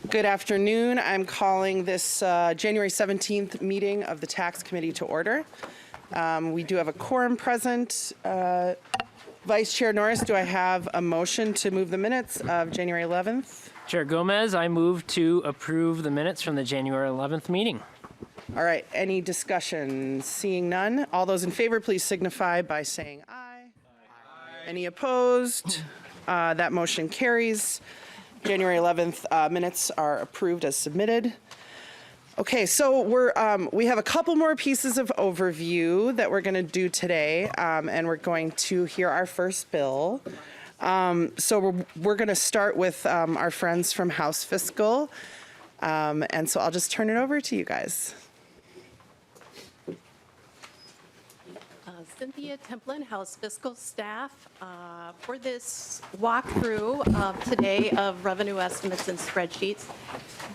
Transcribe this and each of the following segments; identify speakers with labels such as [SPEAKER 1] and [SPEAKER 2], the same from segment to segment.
[SPEAKER 1] Good afternoon. I'm calling this January 17th meeting of the Tax Committee to order. We do have a quorum present. Vice Chair Norris, do I have a motion to move the minutes of January 11th?
[SPEAKER 2] Chair Gomez, I move to approve the minutes from the January 11th meeting.
[SPEAKER 1] All right, any discussion? Seeing none, all those in favor, please signify by saying aye. Any opposed? That motion carries. January 11th minutes are approved as submitted. Okay, so we have a couple more pieces of overview that we're going to do today, and we're going to hear our first bill. So we're going to start with our friends from House Fiscal, and so I'll just turn it over to you guys.
[SPEAKER 3] Cynthia Templin, House Fiscal staff, for this walkthrough today of revenue estimates and spreadsheets.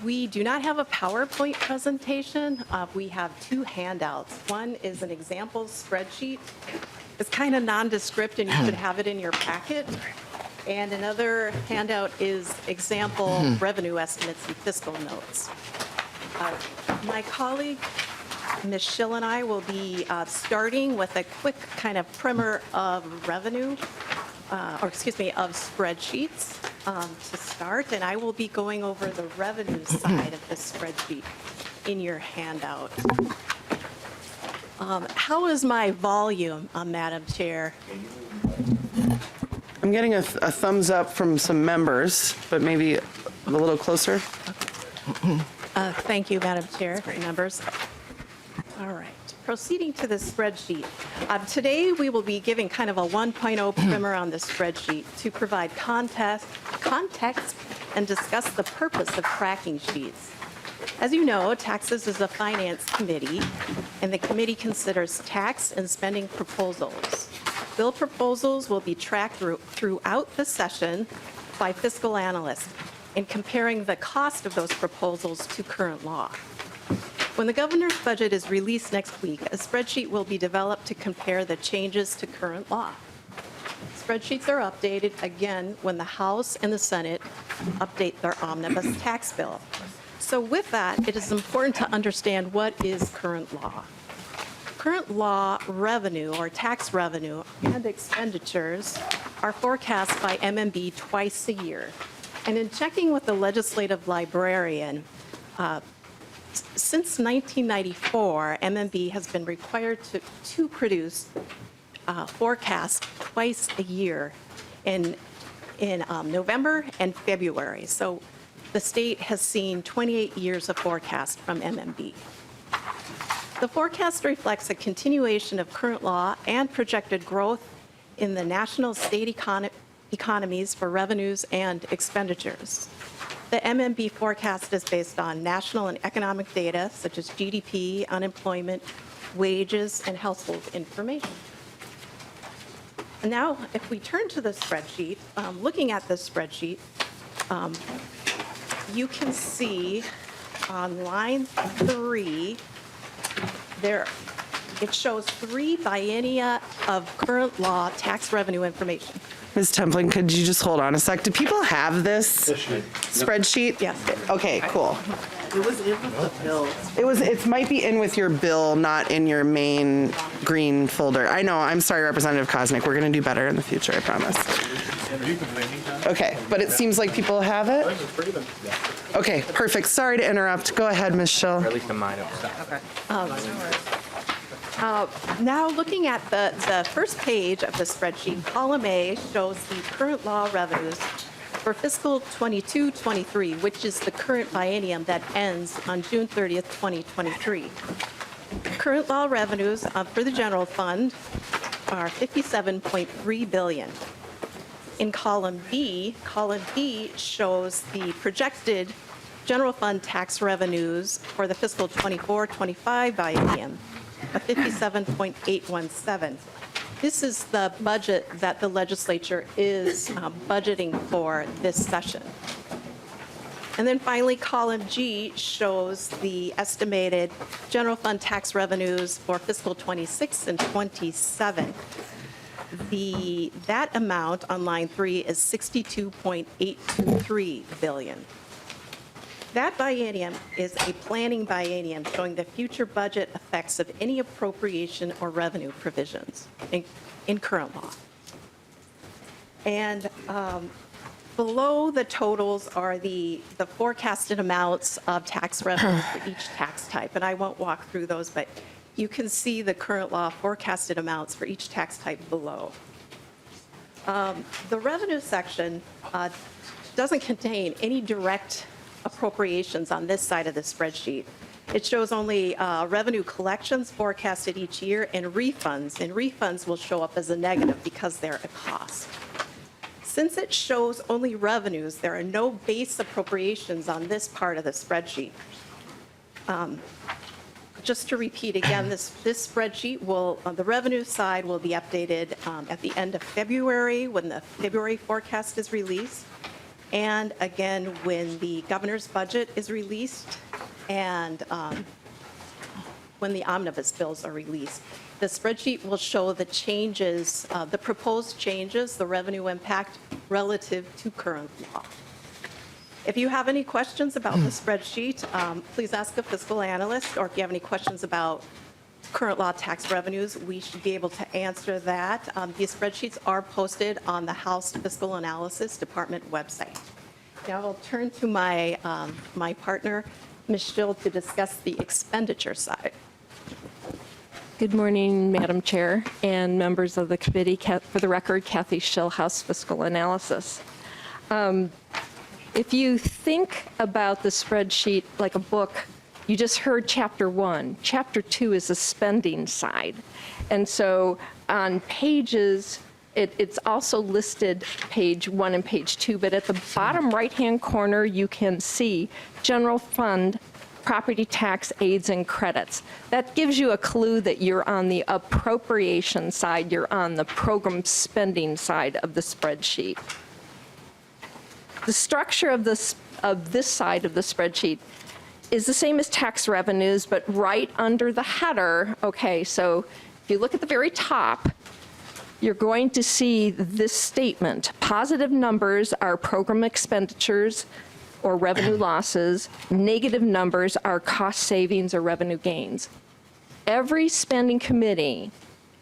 [SPEAKER 3] We do not have a PowerPoint presentation. We have two handouts. One is an example spreadsheet. It's kind of nondescript and you should have it in your packet. And another handout is example revenue estimates and fiscal notes. My colleague, Ms. Schill and I will be starting with a quick kind of primer of revenue, of spreadsheets to start, and I will be going over the revenue side of the spreadsheet in your handout. How is my volume, Madam Chair?
[SPEAKER 1] I'm getting a thumbs up from some members, but maybe a little closer.
[SPEAKER 3] Thank you, Madam Chair, members. All right, proceeding to the spreadsheet. Today we will be giving kind of a 1.0 primer on the spreadsheet to provide context and discuss the purpose of tracking sheets. As you know, Taxes is a finance committee, and the committee considers tax and spending proposals. Bill proposals will be tracked throughout the session by fiscal analysts in comparing the cost of those proposals to current law. When the governor's budget is released next week, a spreadsheet will be developed to compare the changes to current law. Spreadsheets are updated again when the House and the Senate update their omnibus tax bill. So with that, it is important to understand what is current law. Current law revenue or tax revenue and expenditures are forecast by MMB twice a year. And in checking with the legislative librarian, since 1994, MMB has been required to produce forecasts twice a year in November and February. So the state has seen 28 years of forecast from MMB. The forecast reflects a continuation of current law and projected growth in the national state economies for revenues and expenditures. The MMB forecast is based on national and economic data such as GDP, unemployment, wages, and household information. And now, if we turn to the spreadsheet, looking at the spreadsheet, you can see on line 3, it shows 3 biennia of current law tax revenue information.
[SPEAKER 1] Ms. Templin, could you just hold on a sec? Do people have this spreadsheet?
[SPEAKER 3] Yes.
[SPEAKER 1] Okay, cool.
[SPEAKER 4] It was in with the bill.
[SPEAKER 1] It might be in with your bill, not in your main green folder. I know, I'm sorry, Representative Koznick. We're gonna do better in the future, I promise. Okay, but it seems like people have it? Okay, perfect. Sorry to interrupt. Go ahead, Ms. Schill.
[SPEAKER 2] Or at least in mine. Okay.
[SPEAKER 3] Now, looking at the first page of the spreadsheet, column A shows the current law revenues for fiscal 22-23, which is the current biennium that ends on June 30th, 2023. Current law revenues for the general fund are $57.3 billion. In column B shows the projected general fund tax revenues for the fiscal 24-25 biennium of $57.817. This is the budget that the legislature is budgeting for this session. And then finally, column G shows the estimated general fund tax revenues for fiscal 26 and 27. that amount on line 3 is $62.823 billion. That biennium is a planning biennium showing the future budget effects of any appropriation or revenue provisions in current law. And below the totals are the forecasted amounts of tax revenue for each tax type. And I won't walk through those, but you can see the current law forecasted amounts for each tax type below. The revenue section doesn't contain any direct appropriations on this side of the spreadsheet. It shows only revenue collections forecasted each year and refunds. And refunds will show up as a negative because they're a cost. Since it shows only revenues, there are no base appropriations on this part of the spreadsheet. Just to repeat again, this spreadsheet will, on the revenue side, will be updated at the end of February when the February forecast is released, and again when the governor's budget is released, and when the omnibus bills are released. The spreadsheet will show the changes, the proposed changes, the revenue impact relative to current law. If you have any questions about the spreadsheet, please ask a fiscal analyst, or if you have any questions about current law tax revenues, we should be able to answer that. These spreadsheets are posted on the House Fiscal Analysis Department website. Now I'll turn to my partner, Ms. Schill, to discuss the expenditure side.
[SPEAKER 5] Good morning, Madam Chair and members of the committee. For the record, Kathy Schill, House Fiscal Analysis. If you think about the spreadsheet like a book, you just heard Chapter 1. Chapter 2 is the spending side. And so on pages, it's also listed page 1 and page 2, but at the bottom right-hand corner, you can see general fund, property tax aids and credits. That gives you a clue that you're on the appropriation side, you're on the program spending side of the spreadsheet. The structure of this side of the spreadsheet is the same as tax revenues, but right under the header, okay, so if you look at the very top, you're going to see this statement. Positive numbers are program expenditures or revenue losses. Negative numbers are cost savings or revenue gains. Every spending committee,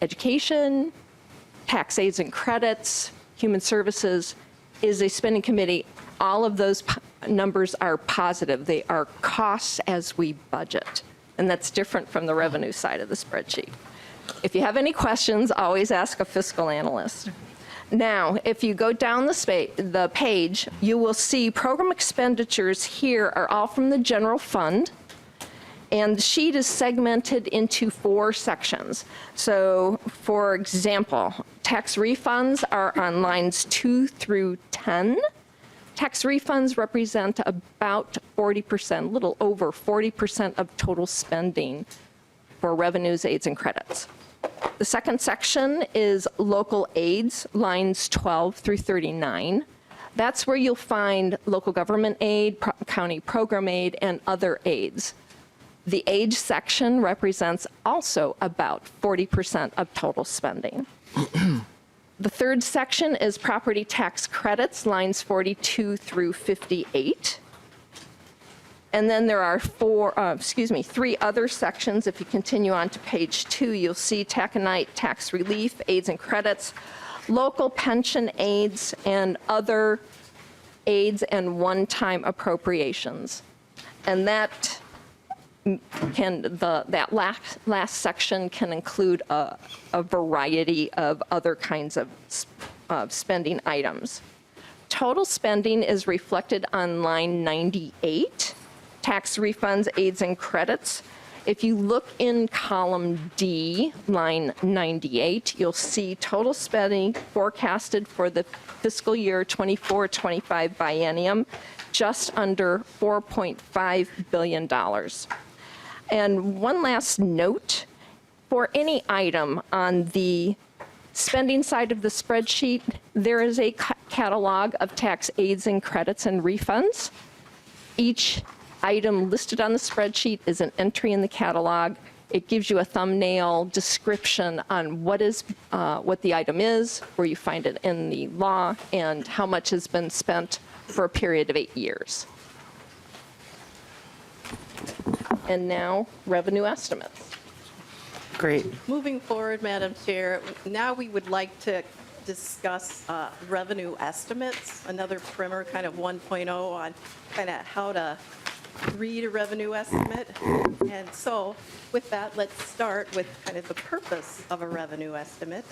[SPEAKER 5] education, tax aids and credits, human services, is a spending committee. All of those numbers are positive. They are costs as we budget. And that's different from the revenue side of the spreadsheet. If you have any questions, always ask a fiscal analyst. Now, if you go down the page, you will see program expenditures here are all from the general fund. And the sheet is segmented into 4 sections. So, for example, tax refunds are on lines 2 through 10. Tax refunds represent about 40%, a little over 40% of total spending for revenues, aids, and credits. The second section is local aids, lines 12 through 39. That's where you'll find local government aid, county program aid, and other aids. The age section represents also about 40% of total spending. The third section is property tax credits, lines 42 through 58. And then there are 3 other sections. If you continue on to page 2, you'll see taconite tax relief, aids and credits, local pension aids, and other aids and one-time appropriations. And that last section can include a variety of other kinds of spending items. Total spending is reflected on line 98. Tax refunds, aids, and credits. If you look in column D, line 98, you'll see total spending forecasted for the fiscal year 24-25 biennium, just under $4.5 billion. And one last note, for any item on the spending side of the spreadsheet, there is a catalog of tax aids and credits and refunds. Each item listed on the spreadsheet is an entry in the catalog. It gives you a thumbnail description on what the item is, where you find it in the law, and how much has been spent for a period of 8 years. And now, revenue estimates.
[SPEAKER 1] Great.
[SPEAKER 3] Moving forward, Madam Chair, now we would like to discuss revenue estimates, another primer, kind of 1.0 on kind of how to read a revenue estimate. And so with that, let's start with kind of the purpose of a revenue estimate.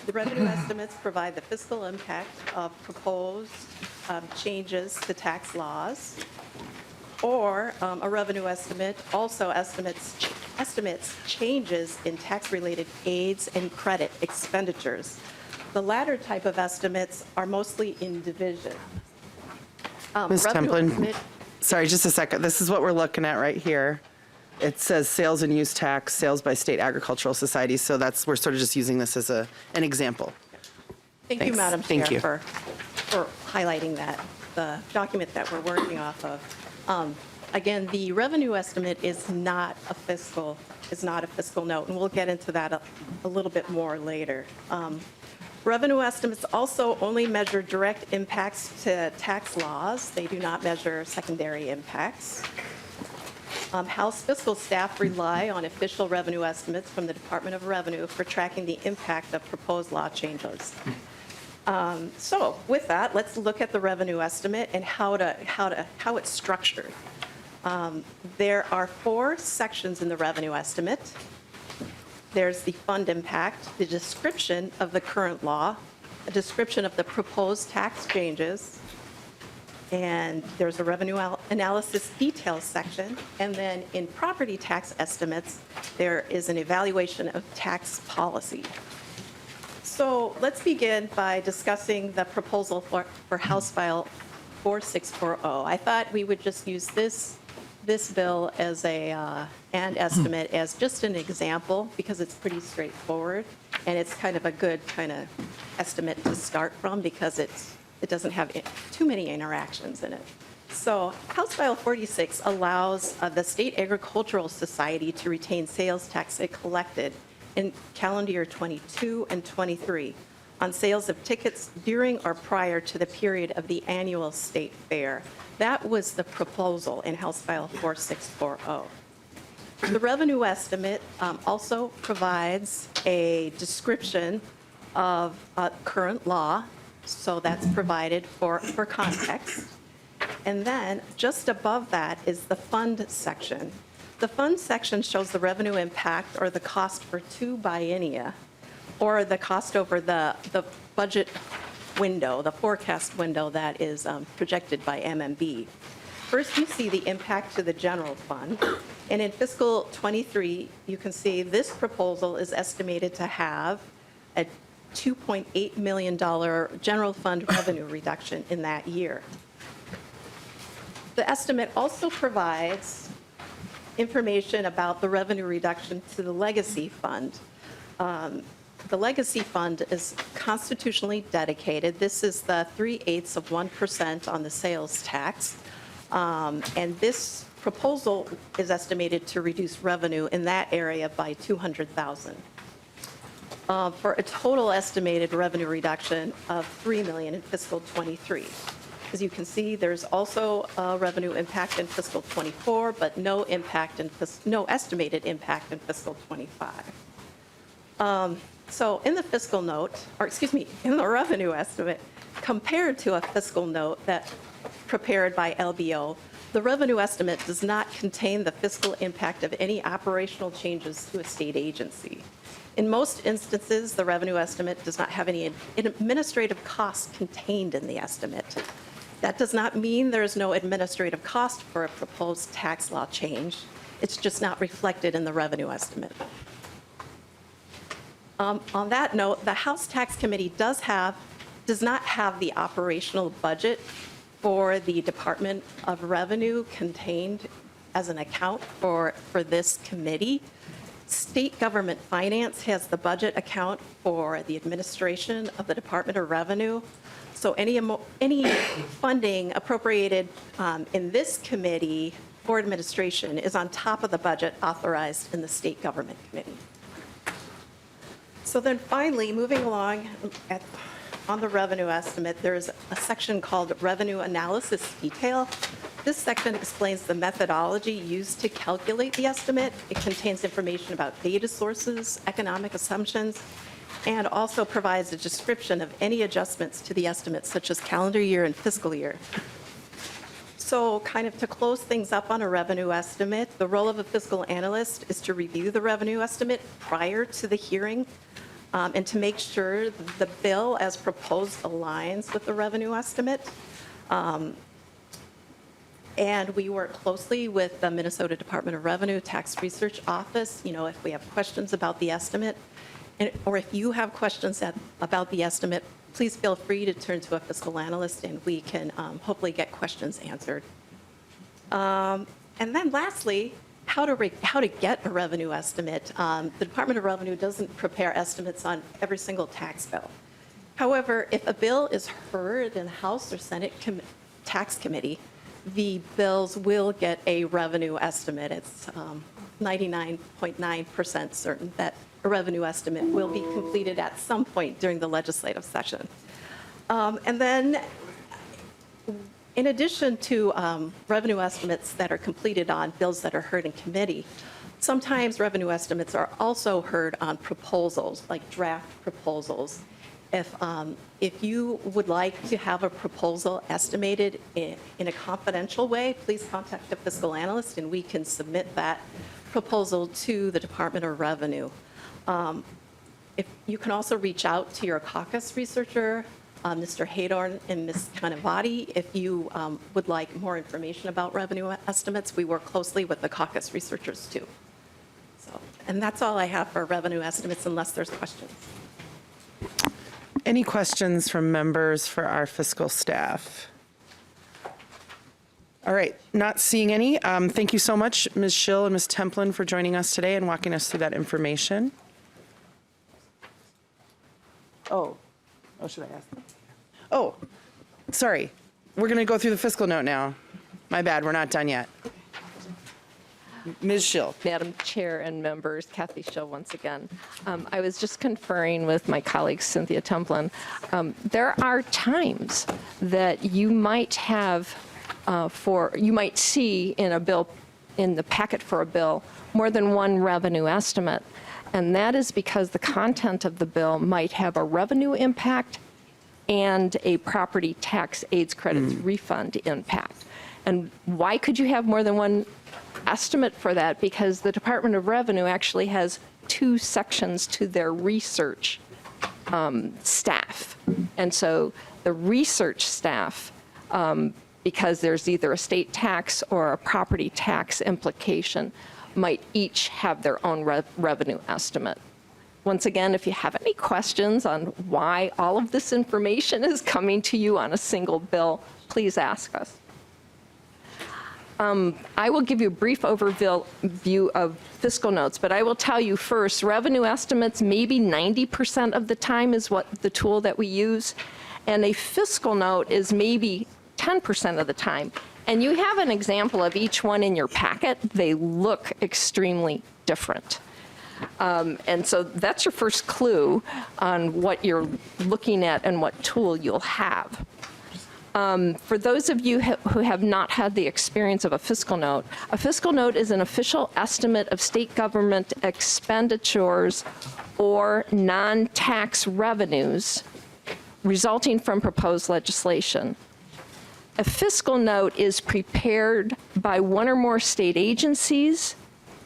[SPEAKER 3] The revenue estimates provide the fiscal impact of proposed changes to tax laws, or a revenue estimate also estimates changes in tax-related aids and credit expenditures. The latter type of estimates are mostly in division.
[SPEAKER 1] Ms.
[SPEAKER 3] Revenue
[SPEAKER 1] Templin,
[SPEAKER 3] estimate-
[SPEAKER 1] sorry, just a second. This is what we're looking at right here. It says sales and use tax, sales by state agricultural societies. So we're sort of just using this as an example.
[SPEAKER 3] Thank you,
[SPEAKER 1] Thanks.
[SPEAKER 3] Madam
[SPEAKER 1] Thank you.
[SPEAKER 3] Chair, for highlighting that, the document that we're working off of. Again, the revenue estimate is not a fiscal note, and we'll get into that a little bit more later. Revenue estimates also only measure direct impacts to tax laws. They do not measure secondary impacts. House fiscal staff rely on official revenue estimates from the Department of Revenue for tracking the impact of proposed law changes. So with that, let's look at the revenue estimate and how it's structured. There are 4 sections in the revenue estimate. There's the fund impact, the description of the current law, a description of the proposed tax changes, and there's a revenue analysis details section. And then in property tax estimates, there is an evaluation of tax policy. So let's begin by discussing the proposal for House File 4640. I thought we would just use this bill as and estimate as just an example, because it's pretty straightforward, and it's kind of a good kind of estimate to start from, because it doesn't have too many interactions in it. So House File 46 allows the State Agricultural Society to retain sales tax it collected in calendar year 22 and 23 on sales of tickets during or prior to the period of the annual state fair. That was the proposal in House File 4640. The revenue estimate also provides a description of current law, so that's provided for context. And then just above that is the fund section. The fund section shows the revenue impact or the cost for 2 biennia, or the cost over the budget window, the forecast window that is projected by MMB. First, you see the impact to the general fund. And in fiscal 23, you can see this proposal is estimated to have a $2.8 million general fund revenue reduction in that year. The estimate also provides information about the revenue reduction to the legacy fund. The legacy fund is constitutionally dedicated. This is the 3/8% on the sales tax. And this proposal is estimated to reduce revenue in that area by $200,000. For a total estimated revenue reduction of $3 million in fiscal 23. As you can see, there's also a revenue impact in fiscal 24, but no estimated impact in fiscal 25. So in the fiscal note, in the revenue estimate, compared to a fiscal note that prepared by LBO, the revenue estimate does not contain the fiscal impact of any operational changes to a state agency. In most instances, the revenue estimate does not have any administrative costs contained in the estimate. That does not mean there is no administrative cost for a proposed tax law change. It's just not reflected in the revenue estimate. On that note, the House Tax Committee does not have the operational budget for the Department of Revenue contained as an account for this committee. State Government Finance has the budget account for the administration of the Department of Revenue. So any funding appropriated in this committee for administration is on top of the budget authorized in the State Government Committee. So then finally, moving along on the revenue estimate, there's a section called Revenue Analysis Detail. This section explains the methodology used to calculate the estimate. It contains information about data sources, economic assumptions, and also provides a description of any adjustments to the estimate, such as calendar year and fiscal year. So kind of to close things up on a revenue estimate, the role of a fiscal analyst is to review the revenue estimate prior to the hearing and to make sure the bill as proposed aligns with the revenue estimate. And we work closely with the Minnesota Department of Revenue Tax Research Office, if we have questions about the estimate, or if you have questions about the estimate, please feel free to turn to a fiscal analyst and we can hopefully get questions answered. And then lastly, how to get a revenue estimate. The Department of Revenue doesn't prepare estimates on every single tax bill. However, if a bill is heard in the House or Senate Tax Committee, the bills will get a revenue estimate. It's 99.9% certain that a revenue estimate will be completed at some point during the legislative session. And then, in addition to revenue estimates that are completed on bills that are heard in committee, sometimes revenue estimates are also heard on proposals, like draft proposals. If you would like to have a proposal estimated in a confidential way, please contact a fiscal analyst and we can submit that proposal to the Department of Revenue. If you can also reach out to your caucus researcher, Mr. Haydorn and Ms. Canavati, if you would like more information about revenue estimates. We work closely with the caucus researchers too. And that's all I have for revenue estimates unless there's questions.
[SPEAKER 1] Any questions from members for our fiscal staff? All right, not seeing any. Thank you so much, Ms. Schill and Ms. Templin, for joining us today and walking us through that information. Oh, should I ask them? Oh, sorry. We're going to go through the fiscal note now. My bad, we're not done yet. Ms. Schill.
[SPEAKER 5] Madam Chair and members, Kathy Schill once again. I was just conferring with my colleague Cynthia Templin. There are times that you might have you might see in a bill, in the packet for a bill, more than one revenue estimate. And that is because the content of the bill might have a revenue impact and a property tax aids credits refund impact. And why could you have more than one estimate for that? Because the Department of Revenue actually has two sections to their research staff. And so the research staff, because there's either a state tax or a property tax implication, might each have their own revenue estimate. Once again, if you have any questions on why all of this information is coming to you on a single bill, please ask us. I will give you a brief overview of fiscal notes, but I will tell you first, revenue estimates maybe 90% of the time is what the tool that we use, and a fiscal note is maybe 10% of the time. And you have an example of each one in your packet. They look extremely different. And so that's your first clue on what you're looking at and what tool you'll have. For those of you who have not had the experience of a fiscal note is an official estimate of state government expenditures or non-tax revenues resulting from proposed legislation. A fiscal note is prepared by one or more state agencies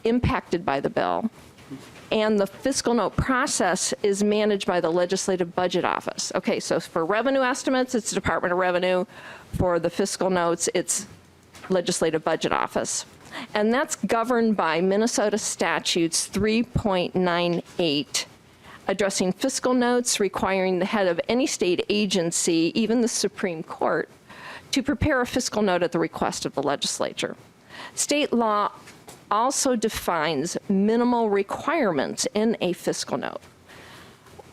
[SPEAKER 5] impacted by the bill, and the fiscal note process is managed by the Legislative Budget Office. Okay, so for revenue estimates, it's the Department of Revenue. For the fiscal notes, it's Legislative Budget Office. And that's governed by Minnesota Statutes 3.98, addressing fiscal notes, requiring the head of any state agency, even the Supreme Court, to prepare a fiscal note at the request of the legislature. State law also defines minimal requirements in a fiscal note.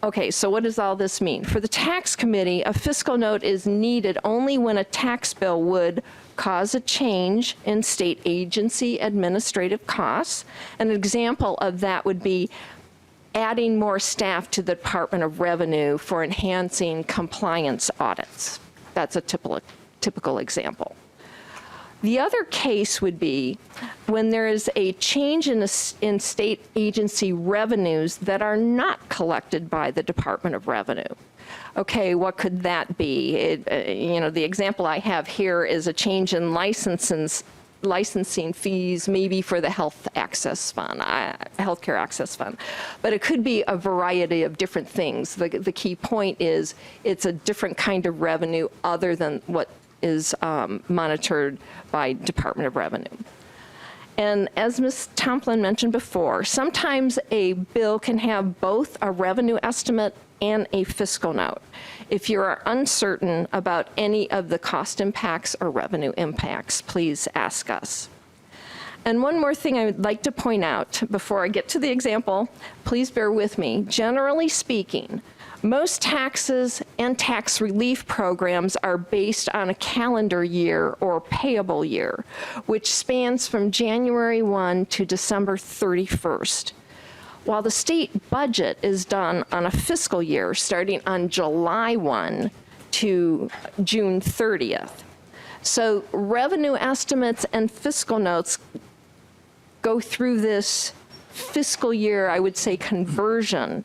[SPEAKER 5] Okay, so what does all this mean? For the tax committee, a fiscal note is needed only when a tax bill would cause a change in state agency administrative costs. An example of that would be adding more staff to the Department of Revenue for enhancing compliance audits. That's a typical example. The other case would be when there is a change in state agency revenues that are not collected by the Department of Revenue. Okay, what could that be? The example I have here is a change in licensing fees, maybe for the healthcare access fund. But it could be a variety of different things. The key point is it's a different kind of revenue other than what is monitored by Department of Revenue. And as Ms. Tomplin mentioned before, sometimes a bill can have both a revenue estimate and a fiscal note if you are uncertain about any of the cost impacts or revenue impacts, please ask us. And one more thing I would like to point out before I get to the example, please bear with me. Generally speaking, most taxes and tax relief programs are based on a calendar year or payable year, which spans from January 1 to December 31st. While the state budget is done on a fiscal year starting on July 1 to June 30th. So revenue estimates and fiscal notes go through this fiscal year, I would say, conversion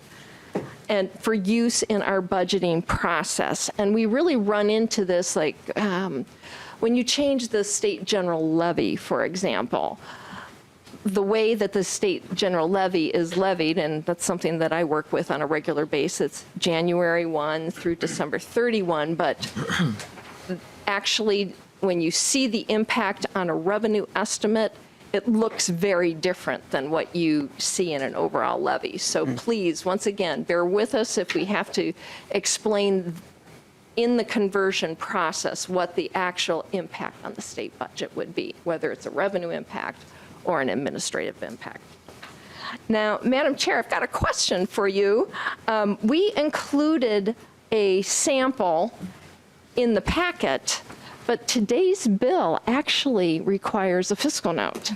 [SPEAKER 5] and for use in our budgeting process. And we really run into this, like when you change the state general levy, for example, the way that the state general levy is levied, and that's something that I work with on a regular basis, January 1 through December 31, but actually when you see the impact on a revenue estimate, it looks very different than what you see in an overall levy. So please, once again, bear with us if we have to explain in the conversion process what the actual impact on the state budget would be, whether it's a revenue impact or an administrative impact. Now, Madam Chair, I've got a question for you. We included a sample in the packet, but today's bill actually requires a fiscal note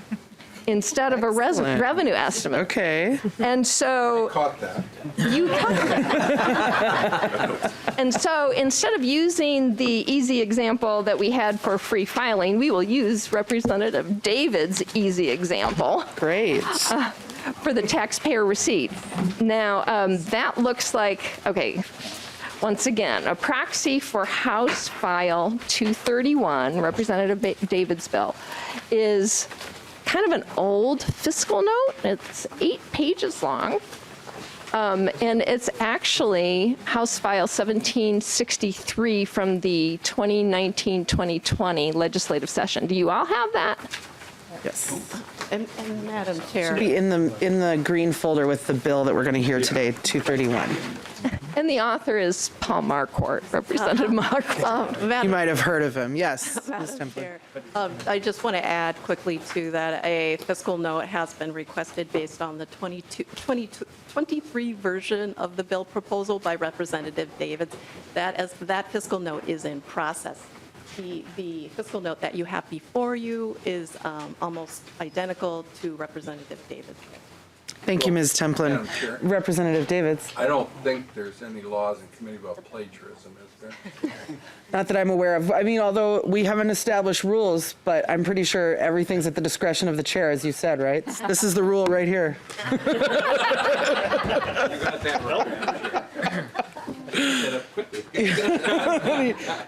[SPEAKER 5] instead of a revenue estimate.
[SPEAKER 1] Okay.
[SPEAKER 5] And so
[SPEAKER 6] Caught that.
[SPEAKER 5] you caught that. And so instead of using the easy example that we had for free filing, we will use Representative David's easy example
[SPEAKER 1] Great.
[SPEAKER 5] for the taxpayer receipt. Now, that looks like, okay, once again, a proxy for House File 231, Representative David's bill, is kind of an old fiscal note. It's 8 pages long. And it's actually House File 1763 from the 2019-2020 legislative session. Do you all have that?
[SPEAKER 1] Yes.
[SPEAKER 3] And Madam Chair.
[SPEAKER 1] Be in the green folder with the bill that we're going to hear today, 231.
[SPEAKER 5] And the author is Paul Marquardt, Representative Marquardt.
[SPEAKER 1] You might have heard of him. Yes, Ms.
[SPEAKER 3] Madam
[SPEAKER 1] Templin.
[SPEAKER 3] Chair, I just want to add quickly to that a fiscal note has been requested based on the 2023 version of the bill proposal by Representative Davids. That fiscal note is in process. The fiscal note that you have before you is almost identical to Representative Davids.
[SPEAKER 1] Thank you, Ms. Templin.
[SPEAKER 6] Madam Chair.
[SPEAKER 1] Representative Davids.
[SPEAKER 6] I don't think there's any laws in committee about plagiarism, is there?
[SPEAKER 1] Not that I'm aware of. I mean, although we haven't established rules, but I'm pretty sure everything's at the discretion of the chair, as you said, right? This is the rule right here.
[SPEAKER 6] You got that right, Madam Chair. Set up quickly.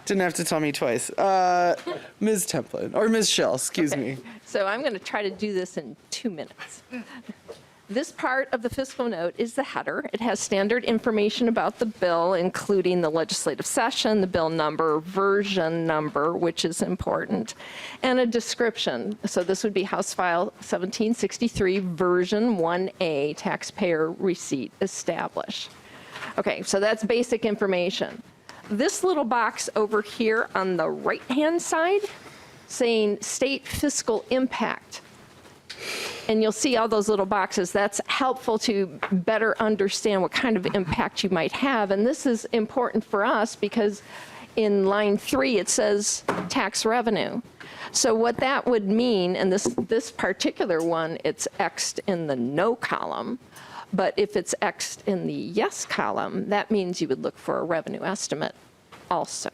[SPEAKER 1] Didn't have to tell me twice. Ms. Templin, or Ms. Schell, excuse me.
[SPEAKER 5] So I'm going to try to do this in 2 minutes. This part of the fiscal note is the header. It has standard information about the bill, including the legislative session, the bill number, version number, which is important, and a description. So this would be House File 1763, version 1A, taxpayer receipt established. Okay, so that's basic information. This little box over here on the right-hand side saying state fiscal impact. And you'll see all those little boxes. That's helpful to better understand what kind of impact you might have. And this is important for us because in line 3, it says tax revenue. So what that would mean, and this particular one, it's X'd in the no column, but if it's X'd in the yes column, that means you would look for a revenue estimate also.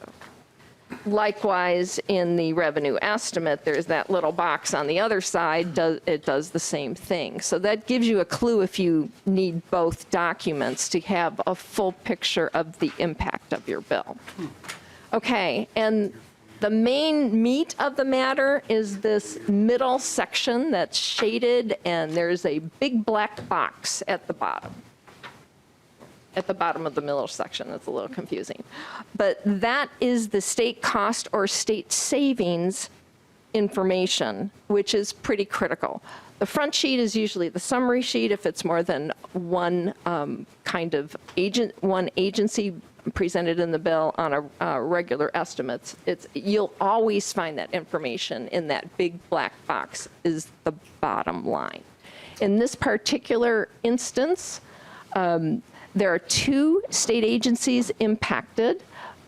[SPEAKER 5] Likewise, in the revenue estimate, there's that little box on the other side, it does the same thing. So that gives you a clue if you need both documents to have a full picture of the impact of your bill. Okay, and the main meat of the matter is this middle section that's shaded, and there's a big black box at the bottom. At the bottom of the middle section, that's a little confusing. But that is the state cost or state savings information, which is pretty critical. The front sheet is usually the summary sheet if it's more than one one agency presented in the bill on a regular estimates. You'll always find that information in that big black box is the bottom line. In this particular instance, there are 2 state agencies impacted.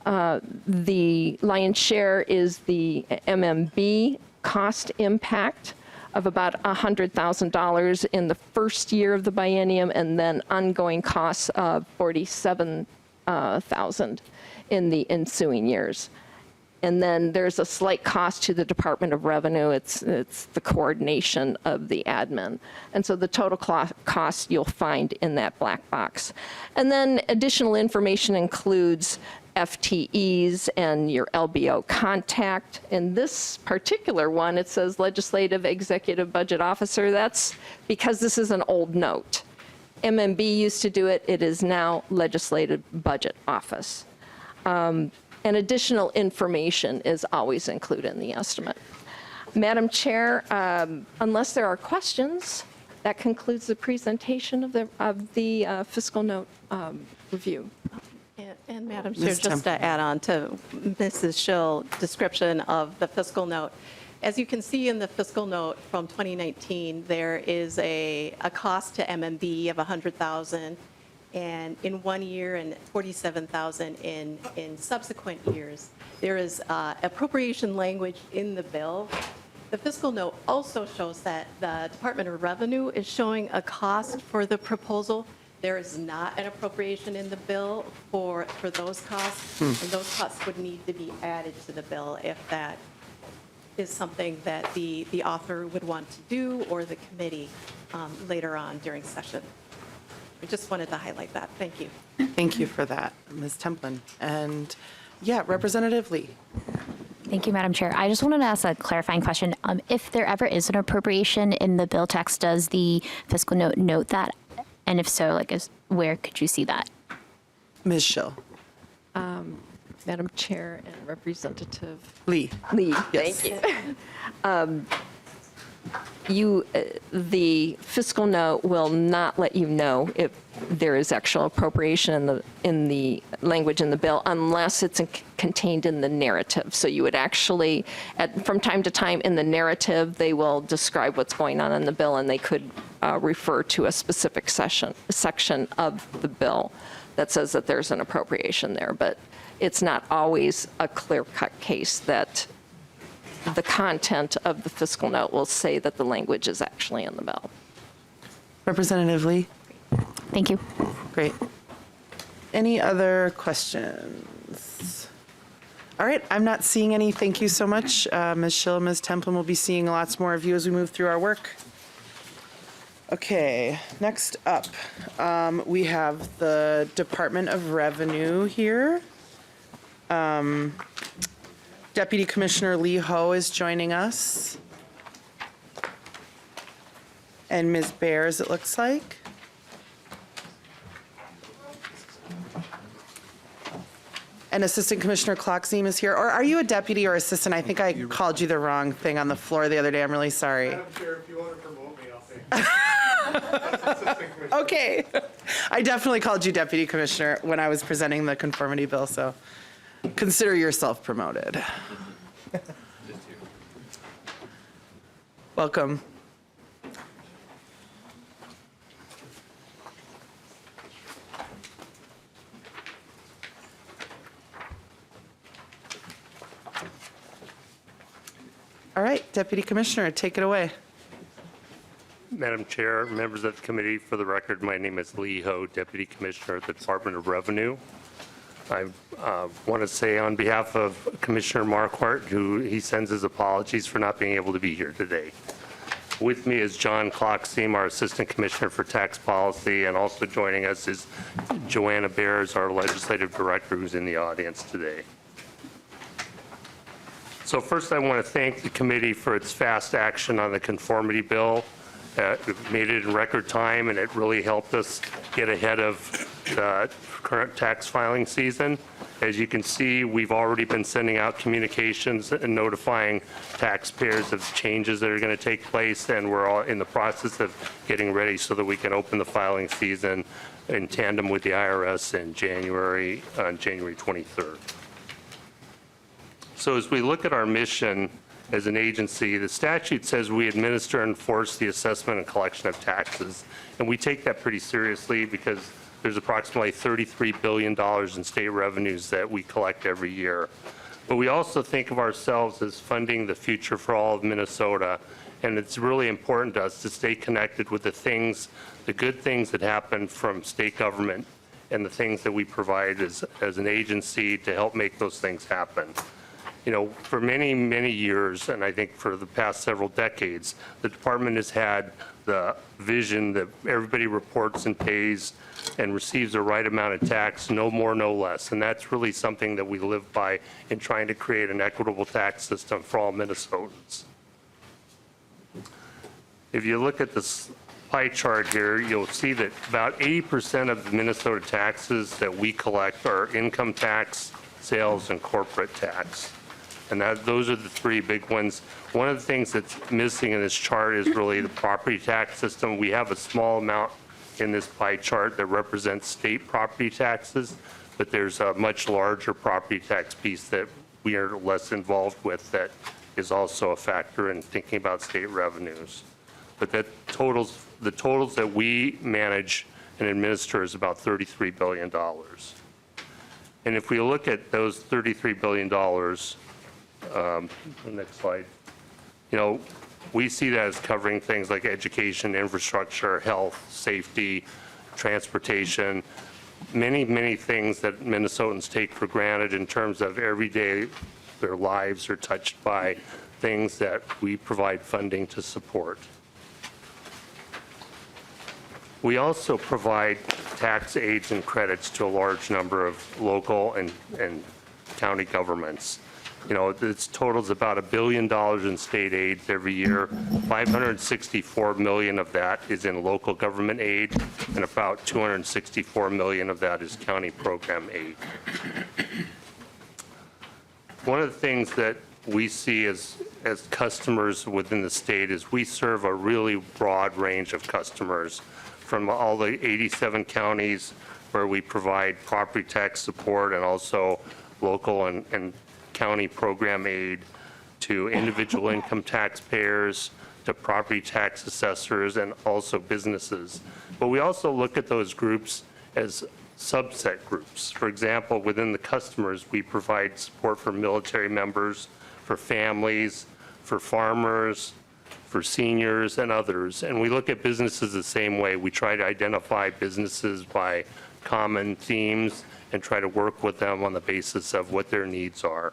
[SPEAKER 5] The lion's share is the MMB cost impact of about $100,000 in the first year of the biennium, and then ongoing costs of $47,000 in the ensuing years. And then there's a slight cost to the Department of Revenue. It's the coordination of the admin. And so the total cost you'll find in that black box. And then additional information includes FTEs and your LBO contact. In this particular one, it says Legislative Executive Budget Officer. That's because this is an old note. MMB used to do it. It is now Legislative Budget Office. And additional information is always included in the estimate. Madam Chair, unless there are questions, that concludes the presentation of the fiscal note review.
[SPEAKER 3] And Madam Chair,
[SPEAKER 1] Ms.
[SPEAKER 3] just to add on to Mrs. Schill's description of the fiscal note, as you can see in the fiscal note from 2019, there is a cost to MMB of $100,000. And in 1 year and $47,000 in subsequent years. There is appropriation language in the bill. The fiscal note also shows that the Department of Revenue is showing a cost for the proposal. There is not an appropriation in the bill for those costs, and those costs would need to be added to the bill if that is something that the author would want to do or the committee later on during session. I just wanted to highlight that. Thank you.
[SPEAKER 1] Thank you for that, Ms. Templin. And yeah, Representative Lee.
[SPEAKER 7] Thank you, Madam Chair. I just wanted to ask a clarifying question. If there ever is an appropriation in the bill text, does the fiscal note note that? And if so, where could you see that?
[SPEAKER 1] Ms. Schill.
[SPEAKER 5] Madam Chair and Representative
[SPEAKER 1] Lee. Yes.
[SPEAKER 5] Thank you. The fiscal note will not let you know if there is actual appropriation in the language in the bill unless it's contained in the narrative. So you would actually, from time to time in the narrative, they will describe what's going on in the bill, and they could refer to a specific section of the bill that says that there's an appropriation there. But it's not always a clear-cut case that the content of the fiscal note will say that the language is actually in the bill.
[SPEAKER 1] Representative Lee.
[SPEAKER 7] Thank you.
[SPEAKER 1] Great. Any other questions? All right, I'm not seeing any. Thank you so much. Ms. Schill, Ms. Templin will be seeing lots more of you as we move through our work. Okay, next up, we have the Department of Revenue here. Deputy Commissioner Lee Ho is joining us. And Ms. Bears, it looks like. And Assistant Commissioner Klockziem is here. Or are you a deputy or assistant? I think I called you the wrong thing on the floor the other day. I'm really sorry.
[SPEAKER 8] Madam Chair, if you want to promote me, I'll take it.
[SPEAKER 1] Okay. I definitely called you Deputy Commissioner when I was presenting the conformity bill, so consider yourself promoted. Welcome. All right, Deputy Commissioner, take it away.
[SPEAKER 8] Madam Chair, members of the committee, for the record, my name is Lee Ho, Deputy Commissioner at the Department of Revenue. I want to say on behalf of Commissioner Marquardt, who he sends his apologies for not being able to be here today. With me is John Clockseam, our Assistant Commissioner for Tax Policy, and also joining us is Joanna Bears, our Legislative Director, who's in the audience today. So first, I want to thank the committee for its fast action on the conformity bill. It made it in record time, and it really helped us get ahead of the current tax filing season. As you can see, we've already been sending out communications and notifying taxpayers of changes that are going to take place, and we're all in the process of getting ready so that we can open the filing season in tandem with the IRS in January, on January 23rd. So as we look at our mission as an agency, the statute says we administer and enforce the assessment and collection of taxes. And we take that pretty seriously because there's approximately $33 billion in state revenues that we collect every year. But we also think of ourselves as funding the future for all of Minnesota. And it's really important to us to stay connected with the things, the good things that happen from state government and the things that we provide as an agency to help make those things happen. You know, for many, many years, and I think for the past several decades, the department has had the vision that everybody reports and pays and receives the right amount of tax, no more, no less. And that's really something that we live by in trying to create an equitable tax system for all Minnesotans. If you look at this pie chart here, you'll see that about 80% of the Minnesota taxes that we collect are income tax, sales, and corporate tax. And those are the three big ones. One of the things that's missing in this chart is really the property tax system. We have a small amount in this pie chart that represents state property taxes, but there's a much larger property tax piece that we are less involved with that is also a factor in thinking about state revenues. But the totals that we manage and administer is about $33 billion. And if we look at those $33 billion, the next slide, you know, we see that as covering things like education, infrastructure, health, safety, transportation, many, many things that Minnesotans take for granted in terms of every day their lives are touched by things that we provide funding to support. We also provide tax aids and credits to a large number of local and county governments. You know, this totals about $1 billion in state aids every year. $564 million of that is in local government aid, and about $264 million of that is county program aid. One of the things that we see as customers within the state is we serve a really broad range of customers from all the 87 counties where we provide property tax support and also local and county program aid, to individual income taxpayers, to property tax assessors, and also businesses. But we also look at those groups as subset groups. For example, within the customers, we provide support for military members, for families, for farmers, for seniors, and others. And we look at businesses the same way. We try to identify businesses by common themes and try to work with them on the basis of what their needs are.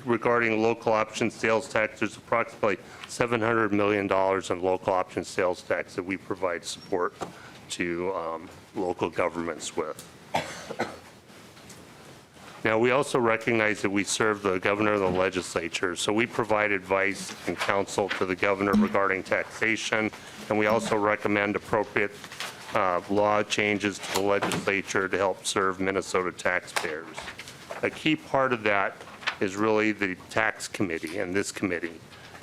[SPEAKER 8] Regarding local option sales tax, there's approximately $700 million in local option sales tax that we provide support to local governments with. Now, we also recognize that we serve the governor and the legislature, so we provide advice and counsel to the governor regarding taxation, and we also recommend appropriate law changes to the legislature to help serve Minnesota taxpayers. A key part of that is really the tax committee and this committee.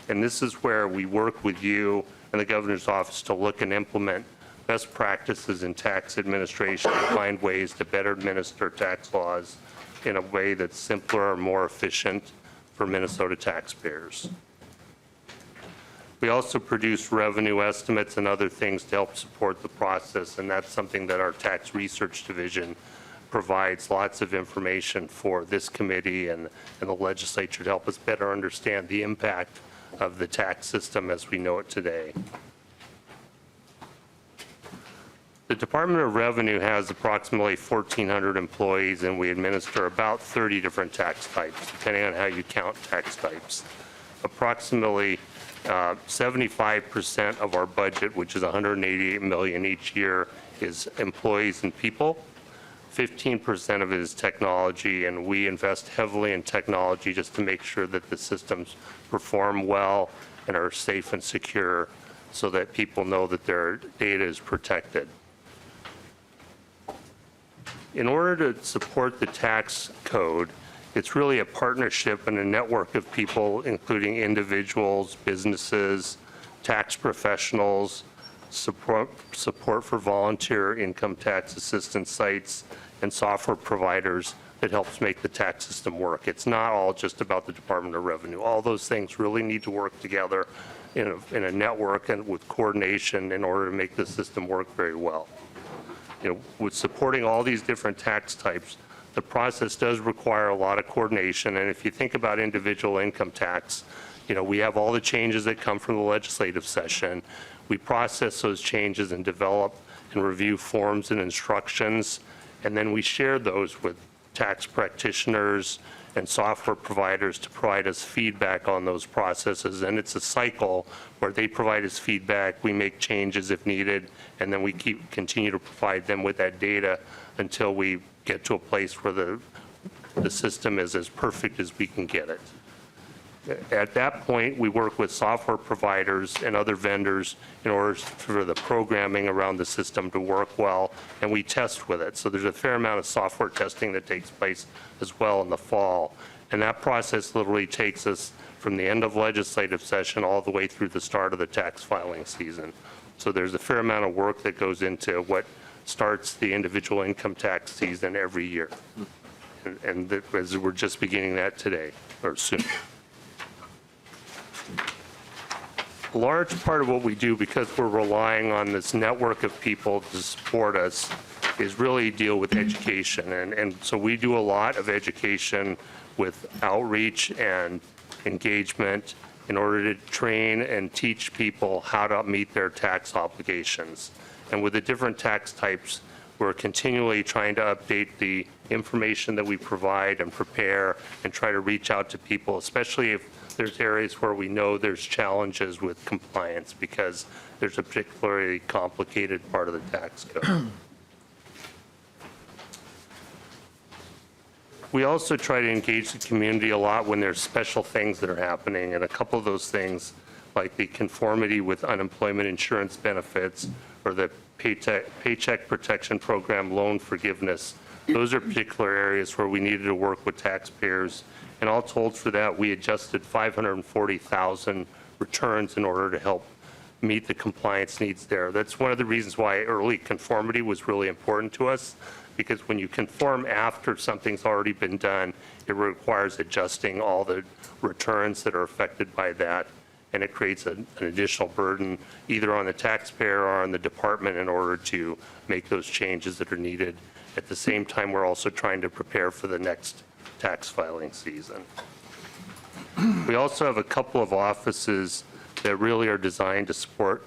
[SPEAKER 8] And this is where we work with you and the governor's office to look and implement best practices in tax administration and find ways to better administer tax laws in a way that's simpler and more efficient for Minnesota taxpayers. We also produce revenue estimates and other things to help support the process, and that's something that our tax research division provides lots of information for this committee and the legislature to help us better understand the impact of the tax system as we know it today. The Department of Revenue has approximately 1,400 employees, and we administer about 30 different tax types, depending on how you count tax types. Approximately 75% of our budget, which is $188 million each year, is employees and people. 15% of it is technology, and we invest heavily in technology just to make sure that the systems perform well and are safe and secure so that people know that their data is protected. In order to support the tax code, it's really a partnership and a network of people, including individuals, businesses, tax professionals, support for volunteer income tax assistance sites, and software providers that helps make the tax system work. It's not all just about the Department of Revenue. All those things really need to work together in a network and with coordination in order to make the system work very well. You know, with supporting all these different tax types, the process does require a lot of coordination. And if you think about individual income tax, you know, we have all the changes that come from the legislative session. We process those changes and develop and review forms and instructions, and then we share those with tax practitioners and software providers to provide us feedback on those processes. And it's a cycle where they provide us feedback, we make changes if needed, and then we continue to provide them with that data until we get to a place where the system is as perfect as we can get it. At that point, we work with software providers and other vendors in order for the programming around the system to work well, and we test with it. So there's a fair amount of software testing that takes place as well in the fall. And that process literally takes us from the end of legislative session all the way through the start of the tax filing season. So there's a fair amount of work that goes into what starts the individual income tax season every year. And as we're just beginning that today, or soon. A large part of what we do, because we're relying on this network of people to support us, is really deal with education. And so we do a lot of education with outreach and engagement in order to train and teach people how to meet their tax obligations. And with the different tax types, we're continually trying to update the information that we provide and prepare and try to reach out to people, especially if there's areas where we know there's challenges with compliance because there's a particularly complicated part of the tax code. We also try to engage the community a lot when there's special things that are happening, and a couple of those things, like the conformity with unemployment insurance benefits or the Paycheck Protection Program loan forgiveness, those are particular areas where we needed to work with taxpayers. And all told for that, we adjusted 540,000 returns in order to help meet the compliance needs there. That's one of the reasons why early conformity was really important to us, because when you conform after something's already been done, it requires adjusting all the returns that are affected by that, and it creates an additional burden either on the taxpayer or on the department in order to make those changes that are needed. At the same time, we're also trying to prepare for the next tax filing season. We also have a couple of offices that really are designed to support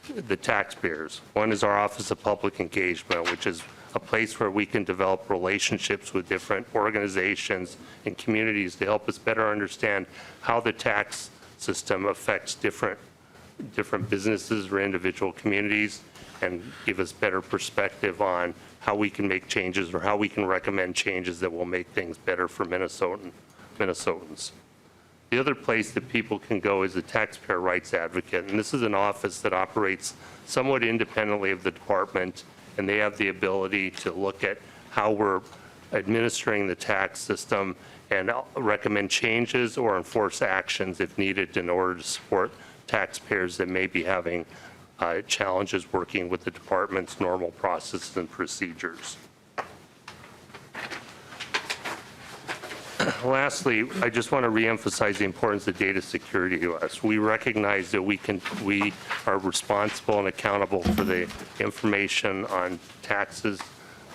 [SPEAKER 8] the taxpayers. One is our Office of Public Engagement, which is a place where we can develop relationships with different organizations and communities to help us better understand how the tax system affects different businesses or individual communities, and give us better perspective on how we can make changes or how we can recommend changes that will make things better for Minnesotans. The other place that people can go is the Taxpayer Rights Advocate, and this is an office that operates somewhat independently of the department, and they have the ability to look at how we're administering the tax system and recommend changes or enforce actions if needed in order to support taxpayers that may be having challenges working with the department's normal processes and procedures. Lastly, I just want to reemphasize the importance of data security to us. We recognize that we are responsible and accountable for the information on taxes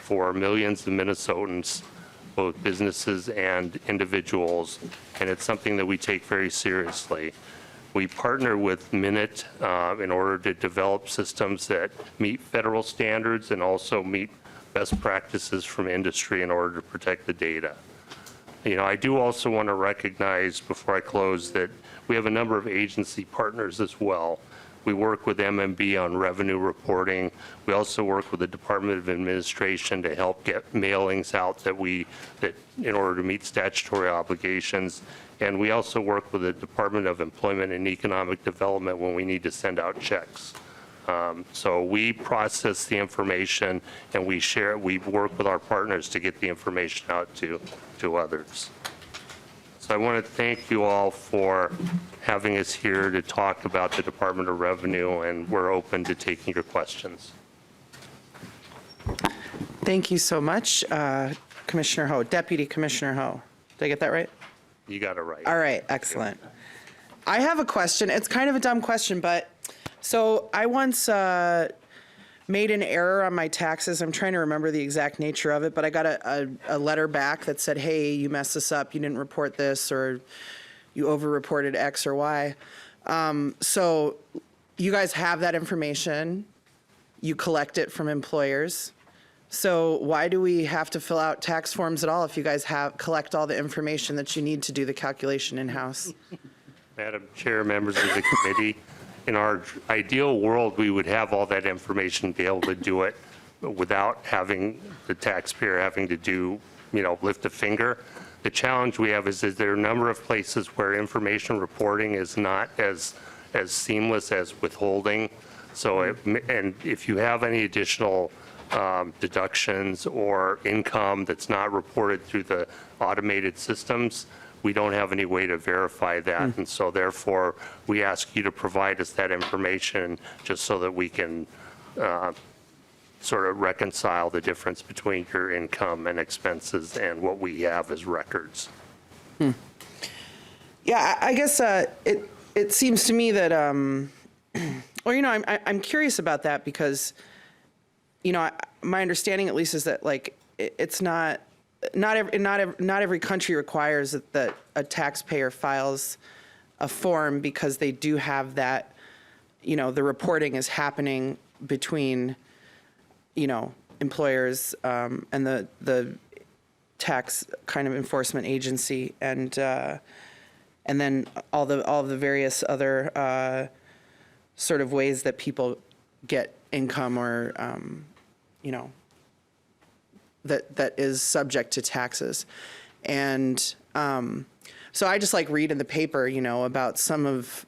[SPEAKER 8] for millions of Minnesotans, both businesses and individuals, and it's something that we take very seriously. We partner with Minute in order to develop systems that meet federal standards and also meet best practices from industry in order to protect the data. You know, I do also want to recognize before I close that we have a number of agency partners as well. We work with MMB on revenue reporting. We also work with the Department of Administration to help get mailings out that in order to meet statutory obligations. And we also work with the Department of Employment and Economic Development when we need to send out checks. So we process the information and we work with our partners to get the information out to others. So I want to thank you all for having us here to talk about the Department of Revenue, and we're open to taking your questions.
[SPEAKER 1] Thank you so much, Commissioner Ho, Deputy Commissioner Ho. Did I get that right?
[SPEAKER 8] You got it right.
[SPEAKER 1] All right, excellent. I have a question. It's kind of a dumb question, but so I once made an error on my taxes. I'm trying to remember the exact nature of it, but I got a letter back that said, hey, you messed this up, you didn't report this, or you over-reported X or Y. So you guys have that information. You collect it from employers. So why do we have to fill out tax forms at all if you guys collect all the information that you need to do the calculation in-house?
[SPEAKER 8] Madam Chair, members of the committee, in our ideal world, we would have all that information, be able to do it without having the taxpayer having to do, lift a finger. The challenge we have is there are a number of places where information reporting is not as seamless as withholding. So, and if you have any additional deductions or income that's not reported through the automated systems, we don't have any way to verify that. And so therefore, we ask you to provide us that information just so that we can sort of reconcile the difference between your income and expenses and what we have as records.
[SPEAKER 1] Yeah, I guess it seems to me that, well, I'm curious about that because, my understanding at least is that it's not every country requires that a taxpayer files a form because they do have that, the reporting is happening between, employers and the tax kind of enforcement agency and then all the various other sort of ways that people get income or, that is subject to taxes. And so I just read in the paper, about some of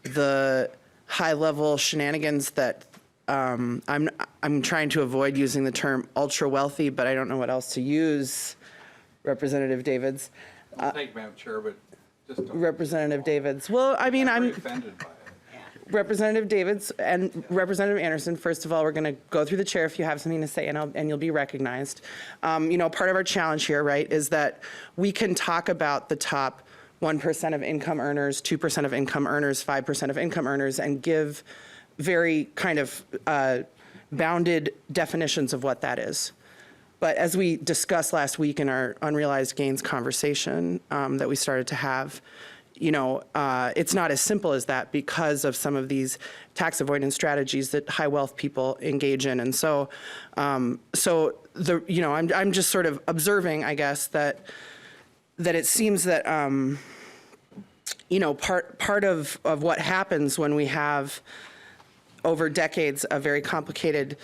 [SPEAKER 1] the high level shenanigans that I'm trying to avoid using the term ultra wealthy, but I don't know what else to use, Representative Davids.
[SPEAKER 6] Thank you, Madam Chair, but just don't.
[SPEAKER 1] Representative Davids. Well, I mean,
[SPEAKER 6] I'm
[SPEAKER 1] I'm
[SPEAKER 6] offended by it.
[SPEAKER 1] Representative Davids and Representative Anderson. First of all, we're going to go through the chair if you have something to say, and you'll be recognized. Part of our challenge here, right, is that we can talk about the top 1% of income earners, 2% of income earners, 5% of income earners, and give very kind of bounded definitions of what that is. But as we discussed last week in our unrealized gains conversation that we started to have, it's not as simple as that because of some of these tax avoidance strategies that high wealth people engage in. And so, I'm just sort of observing, I guess, that it seems that, part of what happens when we have over decades a very complicated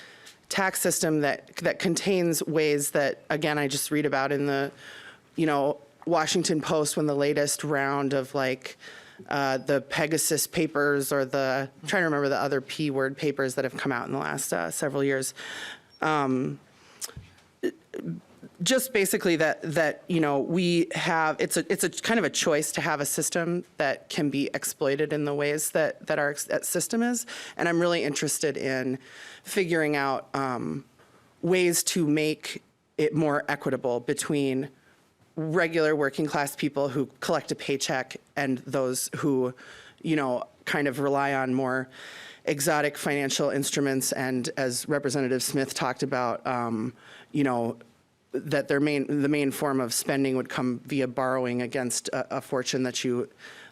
[SPEAKER 1] tax system that contains ways that, again, I just read about in the, Washington Post when the latest round of the Pegasus papers or I'm trying to remember the other P word papers that have come out in the last several years. Just basically that we have, it's a kind of a choice to have a system that can be exploited in the ways that our system is. And I'm really interested in figuring out ways to make it more equitable between regular working class people who collect a paycheck and those who, kind of rely on more exotic financial instruments, and as Representative Smith talked about, you know, that the main form of spending would come via borrowing against a fortune that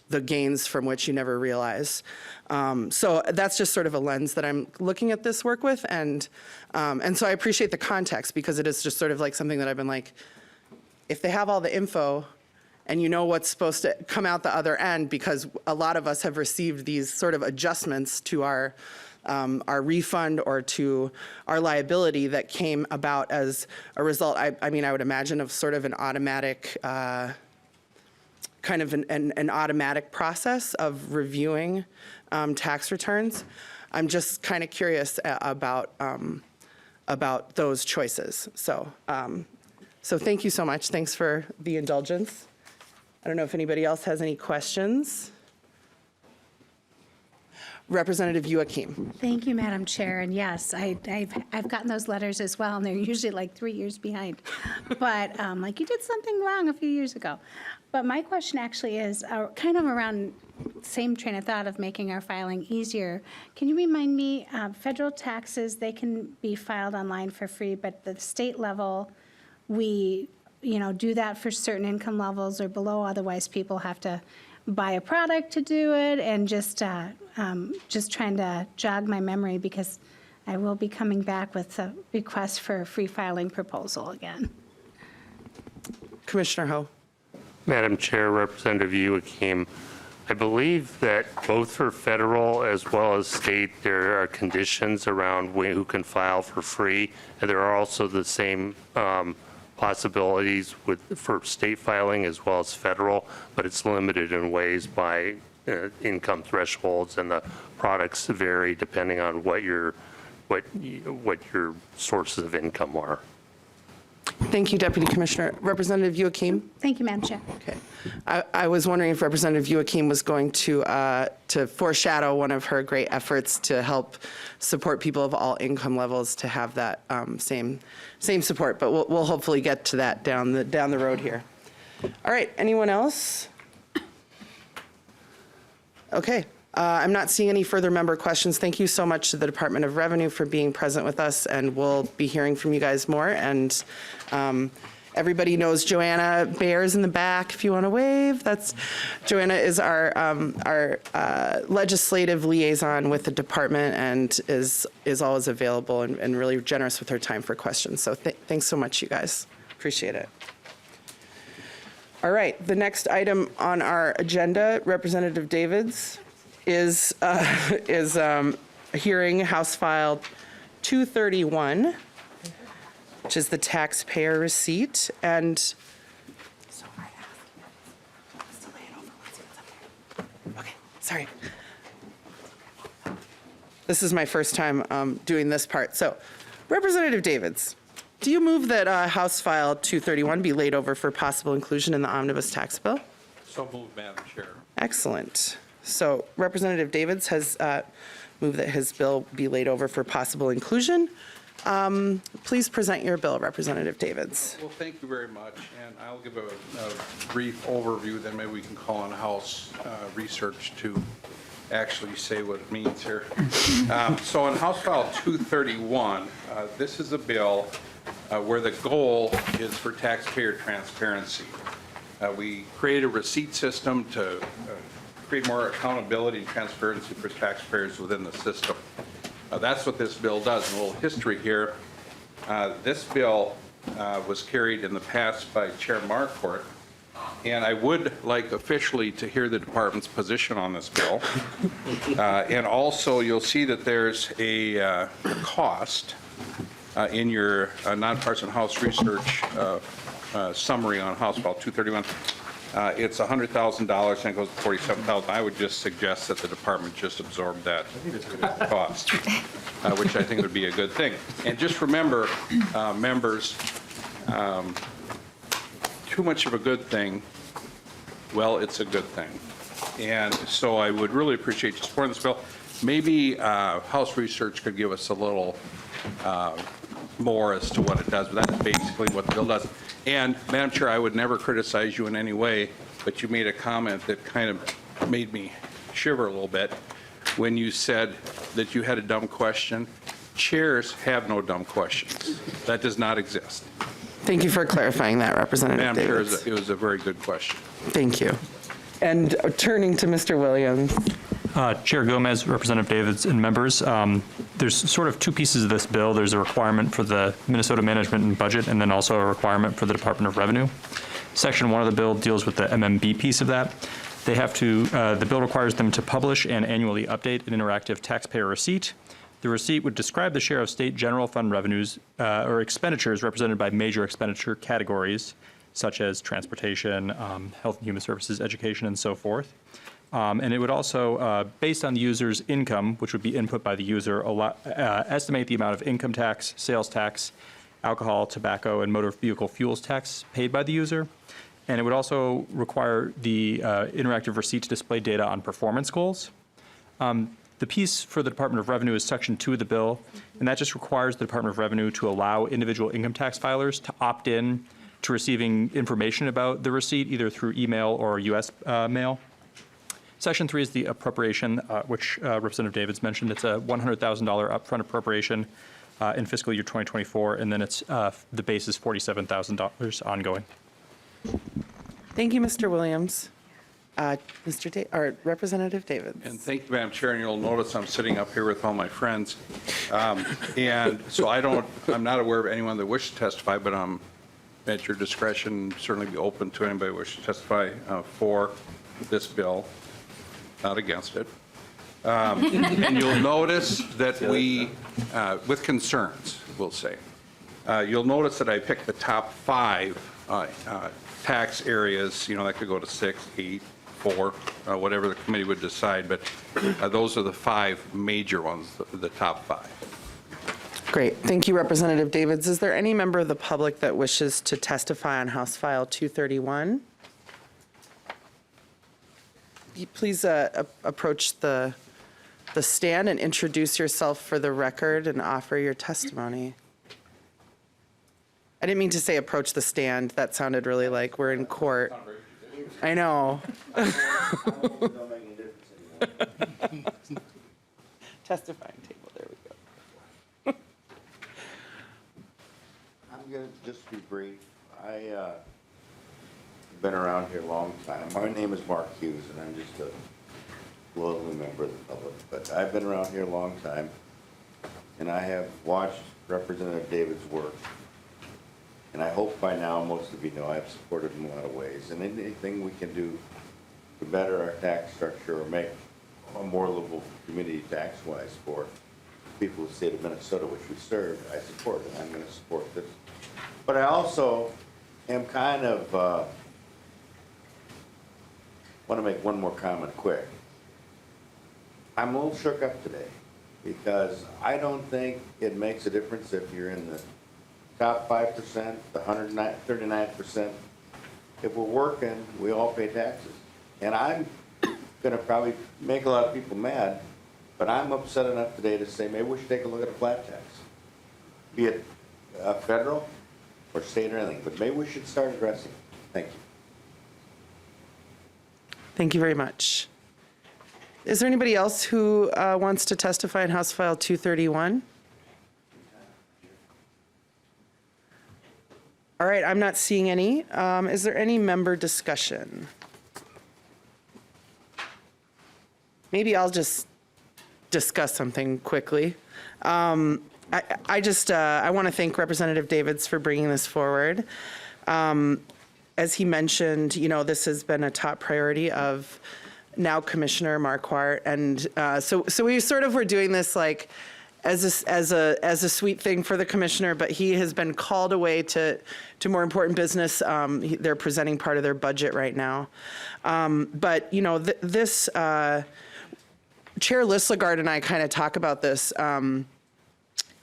[SPEAKER 1] the gains from which you never realize. So that's just sort of a lens that I'm looking at this work with, and so I appreciate the context, because it is just sort of like something that I've been like, if they have all the info and you know what's supposed to come out the other end, because a lot of us have received these sort of adjustments to our refund or to our liability that came about as a result, I mean, I would imagine, of sort of an automatic, kind of an automatic process of reviewing tax returns. I'm just kind of curious about those choices. So thank you so much. Thanks for the indulgence. I don't know if anybody else has any questions. Representative Joachim.
[SPEAKER 9] Thank you, Madam Chair. And yes, I've gotten those letters as well, and they're usually like 3 years behind. But like, you did something wrong a few years ago. But my question actually is kind of around same train of thought of making our filing easier. Can you remind me, federal taxes, they can be filed online for free, but the state level, we do that for certain income levels or below. Otherwise, people have to buy a product to do it, and just trying to jog my memory, because I will be coming back with a request for a free filing proposal again.
[SPEAKER 1] Commissioner Ho.
[SPEAKER 8] Madam Chair, Representative Joachim, I believe that both for federal as well as state, there are conditions around who can file for free, and there are also the same possibilities for state filing as well as federal, but it's limited in ways by income thresholds, and the products vary depending on what your sources of income are.
[SPEAKER 1] Thank you, Deputy Commissioner. Representative Joachim.
[SPEAKER 9] Thank you, Madam Chair.
[SPEAKER 1] Okay. I was wondering if Representative Joachim was going to foreshadow one of her great efforts to help support people of all income levels to have that same support, but we'll hopefully get to that down the road here. All right, anyone else? Okay. I'm not seeing any further member questions. Thank you so much to the Department of Revenue for being present with us, and we'll be hearing from you guys more. And everybody knows Joanna Bear's in the back if you want to wave. Joanna is our legislative liaison with the department, and is always available and really generous with her time for questions. So thanks so much, you guys. Appreciate it. All right, the next item on our agenda, Representative Davids, is hearing House File 231, which is the taxpayer receipt. And so I asked, let's delay it over. Let's see what's up there. Okay, sorry. This is my first time doing this part. So, Representative Davids, do you move that House File 231 be laid over for possible inclusion in the omnibus tax bill?
[SPEAKER 6] So moved, Madam Chair.
[SPEAKER 1] Excellent. So Representative Davids has moved that his bill be laid over for possible inclusion. Please present your bill, Representative Davids.
[SPEAKER 6] Well, thank you very much, and I'll give a brief overview, then maybe we can call on House research to actually say what it means here. So in House File 231, this is a bill where the goal is for taxpayer transparency. We create a receipt system to create more accountability and transparency for taxpayers within the system. That's what this bill does. A little history here. This bill was carried in the past by Chair Marquardt, and I would like officially to hear the department's position on this bill. And also, you'll see that there's a cost in your nonpartisan House research summary on House File 231. It's $100,000 and it goes to $47,000. I would just suggest that the department just absorb that cost, which I think would be a good thing. And just remember, members, too much of a good thing, well, it's a good thing. And so I would really appreciate you supporting this bill. Maybe House research could give us a little more as to what it does, but that's basically what the bill does. And, Madam Chair, I would never criticize you in any way, but you made a comment that kind of made me shiver a little bit. when you said that you had a dumb question. Chairs have no dumb questions. That does not exist.
[SPEAKER 1] Thank you for clarifying that, Representative
[SPEAKER 6] Madam Chair,
[SPEAKER 1] Davids.
[SPEAKER 6] it was a very good question.
[SPEAKER 1] Thank you. And turning to Mr. Williams.
[SPEAKER 10] Chair Gomez, Representative Davids, and members, there's sort of two pieces of this bill. There's a requirement for the Minnesota Management and Budget, and then also a requirement for the Department of Revenue. Section 1 of the bill deals with the MMB piece of that. They have to, the bill requires them to publish and annually update an interactive taxpayer receipt. The receipt would describe the share of state general fund revenues or expenditures represented by major expenditure categories, such as transportation, health and human services, education, and so forth. And it would also, based on the user's income, which would be input by the user, estimate the amount of income tax, sales tax, alcohol, tobacco, and motor vehicle fuels tax paid by the user. And it would also require the interactive receipt to display data on performance goals. The piece for the Department of Revenue is Section 2 of the bill, and that just requires the Department of Revenue to allow individual income tax filers to opt in to receiving information about the receipt, either through email or U.S. mail. Section 3 is the appropriation, which Representative Davids mentioned. It's a $100,000 upfront appropriation in fiscal year 2024, and then it's the base is $47,000 ongoing.
[SPEAKER 1] Thank you, Mr. Williams. Representative Davids.
[SPEAKER 6] And thank you, Madam Chair, and you'll notice I'm sitting up here with all my friends. And so I'm not aware of anyone that wishes to testify, but I'm at your discretion, certainly be open to anybody who wishes to testify for this bill, not against it. And you'll notice that we, with concerns, we'll say, you'll notice that I picked the top 5 tax areas, that could go to 6, 8, 4, whatever the committee would decide, but those are the 5 major ones, the top 5.
[SPEAKER 1] Great. Thank you, Representative Davids. Is there any member of the public that wishes to testify on House File 231? Please approach the stand and introduce yourself for the record and offer your testimony. I didn't mean to say approach the stand. That sounded really like we're in court. I know. Testifying table, there we go.
[SPEAKER 11] I'm going to just be brief. I've been around here a long time. My name is Mark Hughes, and I'm just a lowly member of the public. But I've been around here a long time, and I have watched Representative Davids work. And I hope by now most of you know I've supported him in a lot of ways. And anything we can do to better our tax structure or make a more livable community tax-wise for people of the state of Minnesota, which we serve, I support, and I'm going to support this. But I also am kind of, want to make one more comment quick. I'm a little shook up today because I don't think it makes a difference if you're in the top 5%, the 139%. If we're working, we all pay taxes. And I'm going to probably make a lot of people mad, but I'm upset enough today to say maybe we should take a look at a flat tax, be it federal or state or anything, but maybe we should start addressing it. Thank you.
[SPEAKER 1] Thank you very much. Is there anybody else who wants to testify in House File 231? All right, I'm not seeing any. Is there any member discussion? Maybe I'll just discuss something quickly. I want to thank Representative Davids for bringing this forward. As he mentioned, this has been a top priority of now Commissioner Marquardt, and so we sort of were doing this like as a sweet thing for the commissioner, but he has been called away to more important business. They're presenting part of their budget right now. But this Chair Lisslegard and I kind of talk about this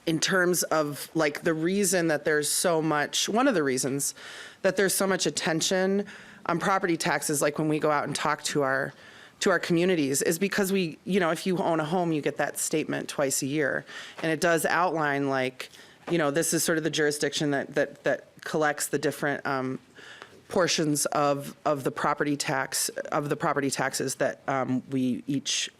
[SPEAKER 1] in terms of like the reason that there's so much, one of the reasons that there's so much attention on property taxes, like when we go out and talk to our communities, is because we, if you own a home, you get that statement twice a year. And it does outline like, this is sort of the jurisdiction that collects the different portions of the property taxes that we each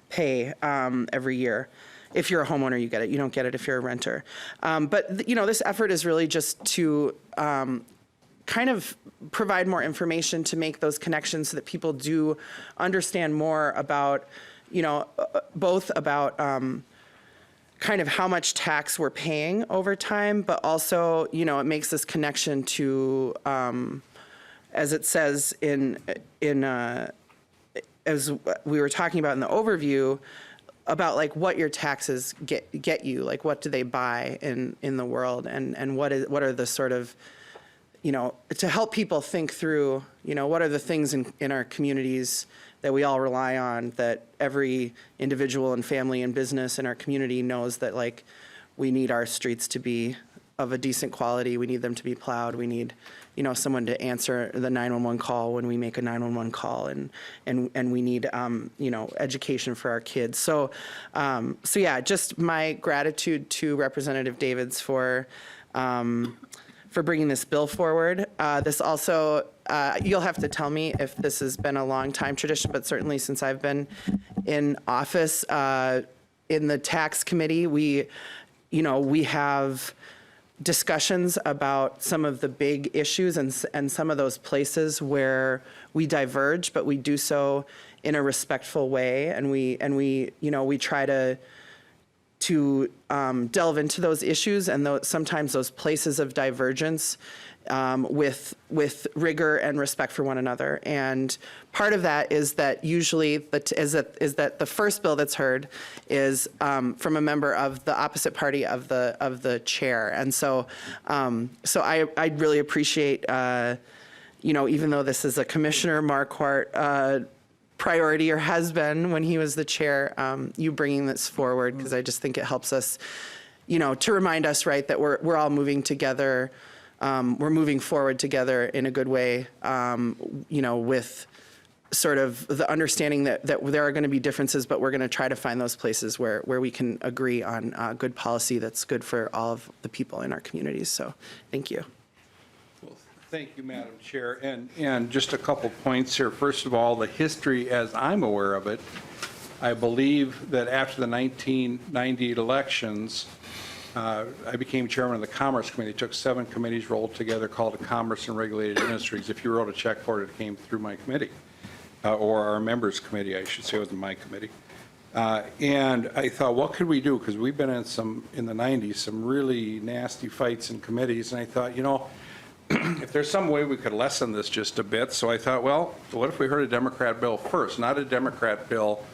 [SPEAKER 1] pay every year. If you're a homeowner, you get it. You don't get it if you're a renter. But, this effort is really just to kind of provide more information to make those connections so that people do understand more about, both about kind of how much tax we're paying over time, but also, it makes this connection to, as it says as we were talking about in the overview, about like what your taxes get you, like what do they buy in the world, and what are the sort of, to help people think through, what are the things in our communities that we all rely on, that every individual and family and business in our community knows that, like, we need our streets to be of a decent quality, we need them to be plowed, we need, someone to answer the 911 call when we make a 911 call, and we need, education for our kids. So yeah, just my gratitude to Representative Davids for bringing this bill forward. This also, you'll have to tell me if this has been a long time tradition, but certainly since I've been in office, in the tax committee, we have discussions about some of the big issues and some of those places where we diverge, but we do so in a respectful way, and we try to delve into those issues and sometimes those places of divergence with rigor and respect for one another. And part of that is that usually is that the first bill that's heard is from a member of the opposite party of the chair. And so I really appreciate even though this is a Commissioner Marquardt priority, or has been when he was the chair, you bringing this forward, because I just think it helps us, to remind us, right, that we're all moving together. We're moving forward together in a good way, with sort of the understanding that there are going to be differences, but we're going to try to find those places where we can agree on good policy that's good for all of the people in our communities. So thank you.
[SPEAKER 6] Thank you, Madam Chair. And just a couple points here. First of all, the history, as I'm aware of it, I believe that after the 1990 elections, I became chairman of the Commerce Committee. It took 7 committees rolled together called the Commerce and Regulated Industries. If you wrote a check for it, it came through my committee, or our members' committee, I should say. It wasn't my committee. And I thought, what could we do? Because we've been in the 90s, some really nasty fights in committees. And I thought, if there's some way we could lessen this just a bit. So I thought, well, what if we heard a Democrat bill first? Not a Democrat bill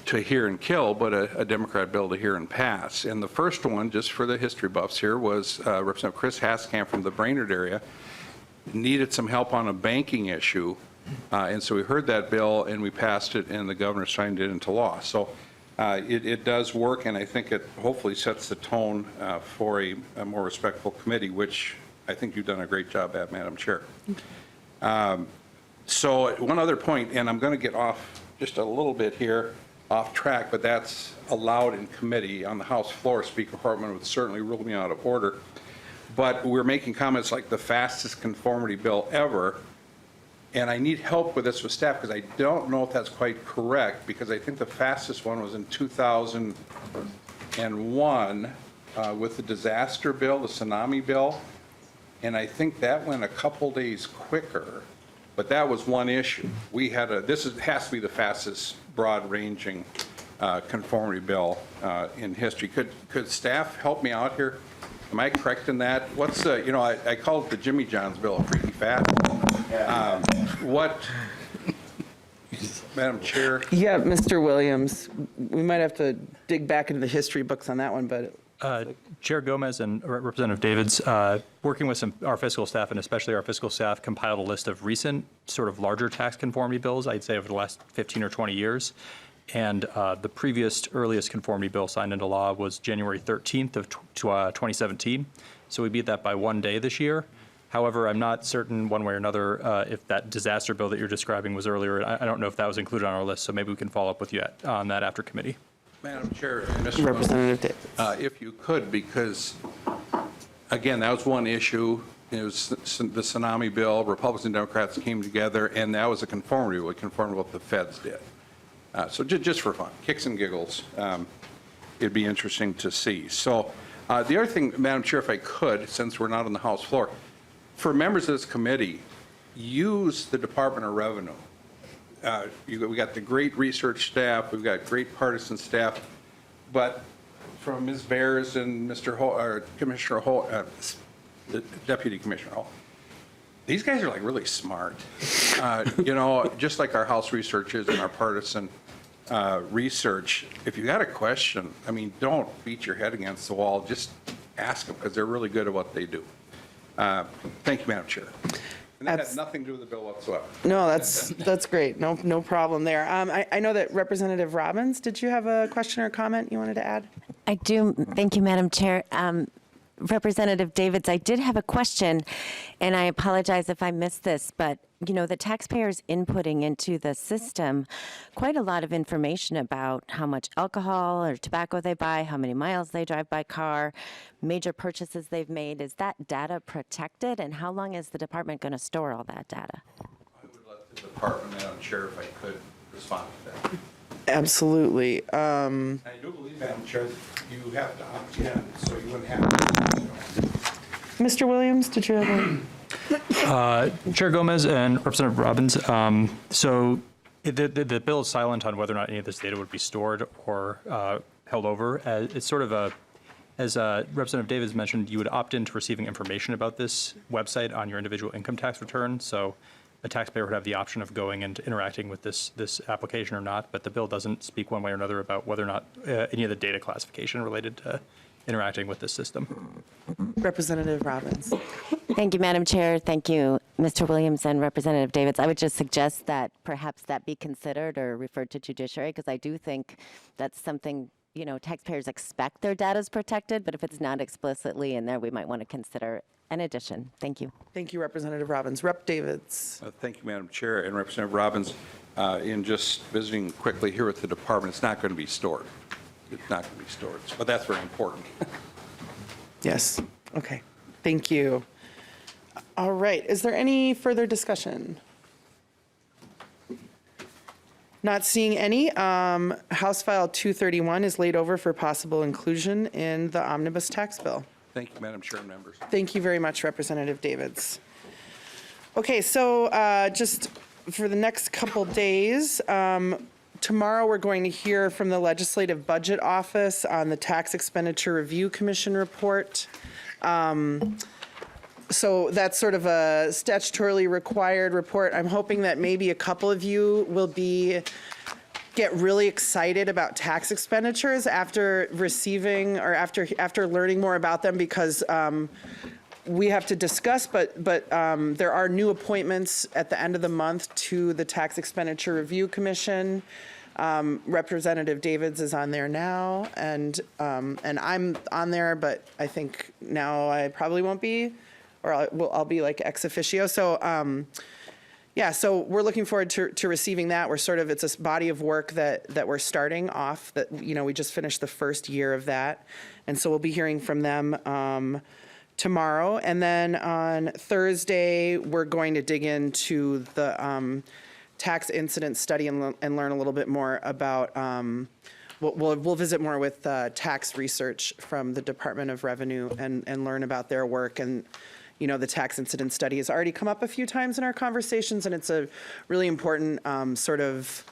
[SPEAKER 6] to hear and kill, but a Democrat bill to hear and pass. And the first one, just for the history buffs here, was Representative Chris Haskamp from the Brainerd area needed some help on a banking issue. And so we heard that bill and we passed it, and the governor signed it into law. So it does work, and I think it hopefully sets the tone for a more respectful committee, which I think you've done a great job at, Madam Chair. So one other point, and I'm going to get off just a little bit here, off track, but that's allowed in committee. On the House floor, Speaker Hartman would certainly rule me out of order. But we're making comments like the fastest conformity bill ever, and I need help with this with staff, because I don't know if that's quite correct, because I think the fastest one was in 2001 with the disaster bill, the tsunami bill. And I think that went a couple days quicker, but that was one issue. We had has to be the fastest broad-ranging conformity bill in history. Could staff help me out here? Am I correct in that? What's I call it the Jimmy John's bill, freaky fat. Madam Chair?
[SPEAKER 1] Yeah, Mr. Williams, we might have to dig back into the history books on that one, but.
[SPEAKER 10] Chair Gomez and Representative Davids, working with our fiscal staff, and especially our fiscal staff, compiled a list of recent sort of larger tax conformity bills, I'd say over the last 15 or 20 years. And the previous earliest conformity bill signed into law was January 13th of 2017. So we beat that by 1 day this year. However, I'm not certain one way or another if that disaster bill that you're describing was earlier. I don't know if that was included on our list, so maybe we can follow up with you on that after committee.
[SPEAKER 6] Madam Chair, Mr.
[SPEAKER 1] Representative Davids.
[SPEAKER 6] If you could, because, again, that was one issue. It was the tsunami bill. Republicans and Democrats came together, and that was a conformity. We conformed to what the feds did. So just for fun, kicks and giggles, it'd be interesting to see. So the other thing, Madam Chair, if I could, since we're not on the House floor, for members of this committee, use the Department of Revenue. We got the great research staff, we've got great partisan staff, but from Ms. Bears and Mr. or Commissioner Holt, the Deputy Commissioner Holt, these guys are like really smart. Just like our House researchers and our partisan research, if you got a question, I mean, don't beat your head against the wall, just ask them, because they're really good at what they do. Thank you, Madam Chair. And that had nothing to do with the bill whatsoever.
[SPEAKER 1] No, that's great. No problem there. I know that Representative Robbins, did you have a question or comment you wanted to add?
[SPEAKER 12] I do. Thank you, Madam Chair. Representative Davids, I did have a question, and I apologize if I missed this, but the taxpayers inputting into the system quite a lot of information about how much alcohol or tobacco they buy, how many miles they drive by car, major purchases they've made. Is that data protected, and how long is the department going to store all that data?
[SPEAKER 6] I would let the department, Madam Chair, if I could respond to that.
[SPEAKER 1] Absolutely.
[SPEAKER 6] I do believe, Madam Chair, you have to opt in, so you wouldn't have to.
[SPEAKER 1] Mr. Williams, did you have a?
[SPEAKER 10] Chair Gomez and Representative Robbins, so the bill is silent on whether or not any of this data would be stored or held over. It's sort of as Representative Davids mentioned, you would opt into receiving information about this website on your individual income tax return. So a taxpayer would have the option of going and interacting with this application or not, but the bill doesn't speak one way or another about whether or not any of the data classification related to interacting with this system.
[SPEAKER 1] Representative Robbins.
[SPEAKER 12] Thank you, Madam Chair. Thank you, Mr. Williams and Representative Davids. I would just suggest that perhaps that be considered or referred to judiciary, because I do think that's something, taxpayers expect their data is protected, but if it's not explicitly in there, we might want to consider an addition. Thank you.
[SPEAKER 1] Thank you, Representative Robbins. Rep. Davids.
[SPEAKER 6] Thank you, Madam Chair. And Representative Robbins, in just visiting quickly here with the department, it's not going to be stored. It's not going to be stored, but that's very important.
[SPEAKER 1] Yes. Okay. Thank you. All right. Is there any further discussion? Not seeing any. House File 231 is laid over for possible inclusion in the omnibus tax bill.
[SPEAKER 6] Thank you, Madam Chair and members.
[SPEAKER 1] Thank you very much, Representative Davids. Okay, so just for the next couple days, tomorrow we're going to hear from the Legislative Budget Office on the Tax Expenditure Review Commission report. So that's sort of a statutorily required report. I'm hoping that maybe a couple of you will get really excited about tax expenditures after receiving or after learning more about them, because we have to discuss, but there are new appointments at the end of the month to the Tax Expenditure Review Commission. Representative Davids is on there now, and I'm on there, but I think now I probably won't be, or I'll be like ex officio. So yeah, so we're looking forward to receiving that. It's a body of work that we're starting off, that we just finished the first year of that, and so we'll be hearing from them tomorrow. And then on Thursday, we're going to dig into the tax incident study and learn a little bit more about, we'll visit more with tax research from the Department of Revenue and learn about their work. And the tax incident study has already come up a few times in our conversations, and it's a really important sort of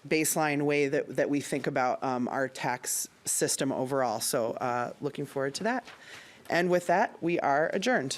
[SPEAKER 1] baseline way that we think about our tax system overall. So looking forward to that. And with that, we are adjourned.